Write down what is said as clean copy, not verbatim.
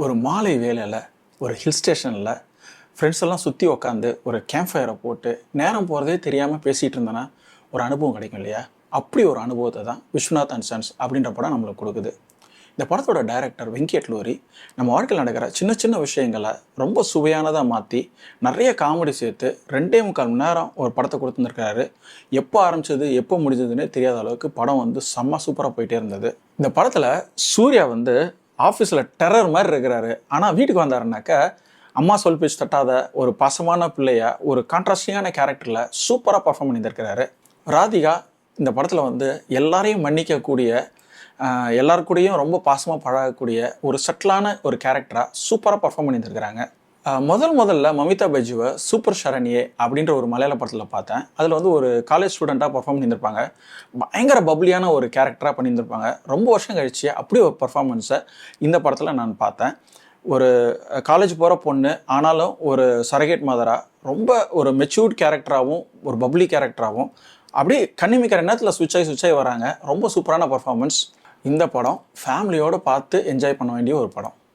ஒரு மாலை வேளையில் ஒரு ஹில் ஸ்டேஷனில் ஃப்ரெண்ட்ஸ் எல்லாம் சுற்றி உக்காந்து ஒரு கேம்ப் ஃபயரை போட்டு நேரம் போகிறதே தெரியாமல் பேசிகிட்டு இருந்தேன்னா ஒரு அனுபவம் கிடைக்கும் இல்லையா? அப்படி ஒரு அனுபவத்தை தான் விஸ்வநாத் அண்ட் சன்ஸ் அப்படின்ற படம் நம்மளுக்கு கொடுக்குது. இந்த படத்தோட டைரக்டர் வெங்கட் லோரி நம்ம வாழ்க்கையில் நடக்கிற சின்ன சின்ன விஷயங்களை ரொம்ப சுவையானதாக மாற்றி நிறைய காமெடி சேர்த்து 2.25 மணி நேரம் ஒரு படத்தை கொடுத்துருக்காரு. எப்போ ஆரம்பிச்சது எப்போ முடிஞ்சதுன்னே தெரியாத அளவுக்கு படம் செம்ம சூப்பராக போயிட்டே இருந்தது. இந்த படத்தில் சூர்யா ஆஃபீஸில் டெரர் மாதிரி இருக்கிறாரு. ஆனால் வீட்டுக்கு வந்தாருனாக்கா அம்மா சொல் பேச்சு தட்டாத ஒரு பாசமான பிள்ளையா ஒரு கான்ட்ராஸ்டிங்கான கேரக்டரில் சூப்பராக பர்ஃபார்ம் பண்ணியிருக்கிறாரு. ராதிகா இந்த படத்தில் எல்லாரையும் மன்னிக்கக்கூடிய எல்லாருக்கூடையும் ரொம்ப பாசமாக பழகக்கூடிய ஒரு செட்டிலான ஒரு கேரக்டராக சூப்பராக பர்ஃபார்ம் பண்ணியிருக்கிறாங்க. முதல்ல மமிதா பைஜுவை சூப்பர் ஷரண்யே அப்படின்ற ஒரு மலையாள படத்தில் பார்த்தேன். அதில் ஒரு காலேஜ் ஸ்டூடெண்ட்டாக பர்ஃபார்ம் பண்ணியிருப்பாங்க. பயங்கர பப்ளியான ஒரு கேரக்டராக பண்ணியிருந்திருப்பாங்க. ரொம்ப வருஷம் கழிச்சு அப்படி ஒரு பர்ஃபார்மன்ஸை இந்த படத்தில் நான் பார்த்தேன். ஒரு காலேஜ் போகிற பொண்ணு, ஆனாலும் ஒரு சரகேட் மதராக ரொம்ப ஒரு மெச்சூர்ட் கேரக்டராகவும் ஒரு பப்ளி கேரக்டராகவும் அப்படியே கண்ணிமிக்கிற நேரத்தில் சுவிட்ச் ஆகி வராங்க. ரொம்ப சூப்பரான பர்ஃபார்மன்ஸ். இந்த படம் ஃபேமிலியோடு பார்த்து என்ஜாய் பண்ண வேண்டிய ஒரு படம்.